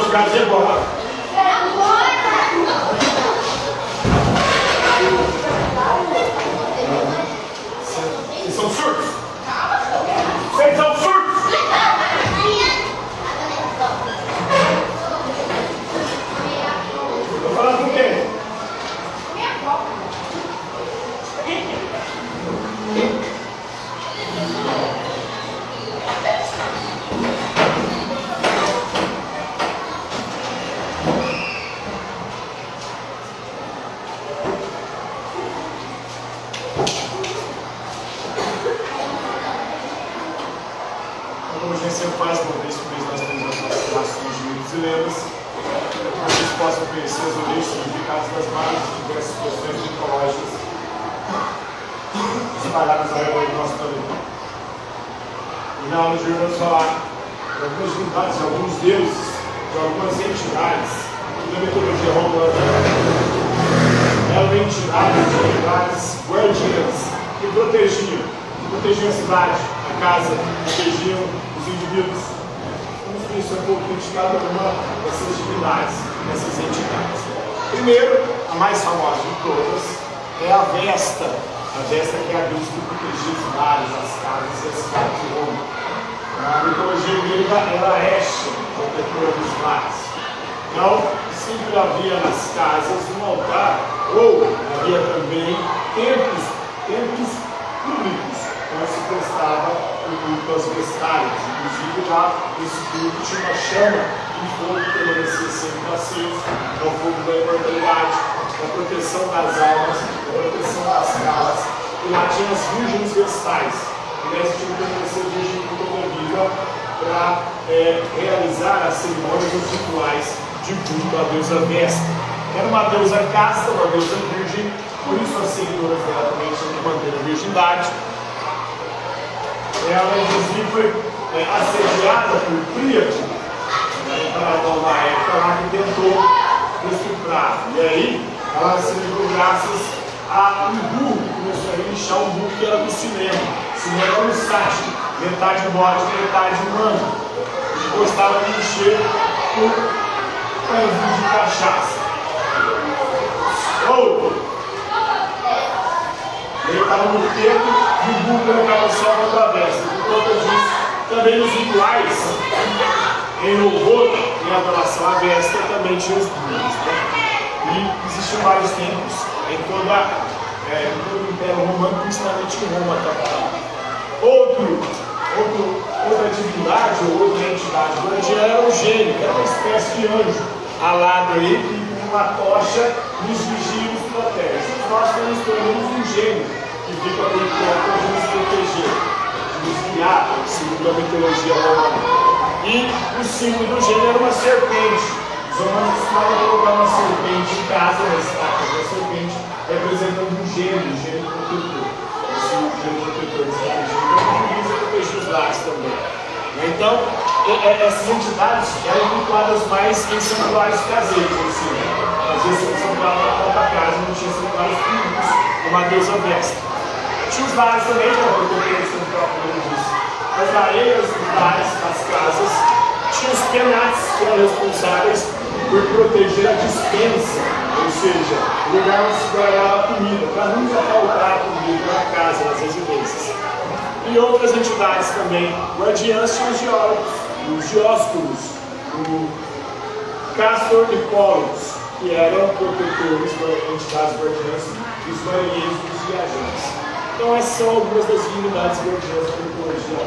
lugares de agora. Vocês são surdos? Vocês são surdos? Estou falando com quem? Como a gente sempre faz, uma vez por mês nós temos as nossas relações de mitos e lendas, para que vocês possam conhecer as origens e significados das mais diversas questões mitológicas espalhadas ao redor do nosso planeta. E na aula de hoje vamos falar de algumas divindades, de alguns deuses, de algumas entidades da mitologia romana. Eram entidades, divindades guardiãs que protegiam a cidade, a casa, protegiam os indivíduos. Vamos conhecer um pouquinho de cada uma dessas divindades, dessas entidades. Primeiro, a mais famosa de todas é a Vesta. A Vesta que é a deusa que protegia os mares, as casas e as cidades de Roma. Na mitologia grega era a Hestia, protetora dos mares. Então, sempre havia nas casas um altar, ou havia também templos públicos, onde se prestava o culto às vestárias. Inclusive lá, esse culto tinha uma chama de fogo que permanecia sempre aceso, é o fogo da imortalidade, da proteção das almas, da proteção das casas. E lá tinha as virgens vestais, que elas tinham que permanecer virgem por toda a vida para realizar as cerimônias e os rituais de culto à deusa Vesta. Era uma deusa casta, uma deusa virgem, por isso as seguidoras dela também tinham que manter a virgindade. Ela, inclusive, foi assediada por Príamo, na época lá que tentou estuprar. E aí, ela se livrou graças a um burro que começou a inchar um burro que era do cinema. O cinema era um sático, metade bode, metade humano. E gostava de encher por canzinho de cachaça. Outro. Ele estava no teto e o burro colocava só contra a Vesta. Por conta disso, também nos rituais, em louvor, em adoração à Vesta, também tinha os burros. E existiam vários templos em todo o Império Romano, principalmente em Roma também. Outra divindade ou outra entidade guardiã era o gênio, que era uma espécie de anjo alado aí, que com uma tocha nos vigia e nos protege. Nós temos um gênio que fica por perto para nos proteger, nos guiar, segundo a mitologia romana. E o símbolo do gênio era uma serpente. Os romanos costumavam colocar uma serpente em casa, na estátua da serpente, representando um gênio protetor. Esse gênio protetor protegia os lares também. Então, essas entidades eram vinculadas mais em santuários caseiros, assim. Às vezes o santuário na própria casa não tinha santuários públicos, como a deusa Vesta. Tinha os lares também, que eram protetores, como o próprio nome disse. As lareiras, os lares, as casas. Tinha os penates, que eram responsáveis por proteger a dispensa, ou seja, o lugar onde se guardava comida, para nunca faltar comida na casa, nas residências. E outras entidades também guardiãs tinham os Dioscuros, o Castor e Pollux, que eram protetores, entidades guardiãs dos marinheiros e dos viajantes. Então essas são algumas das divindades guardiãs da mitologia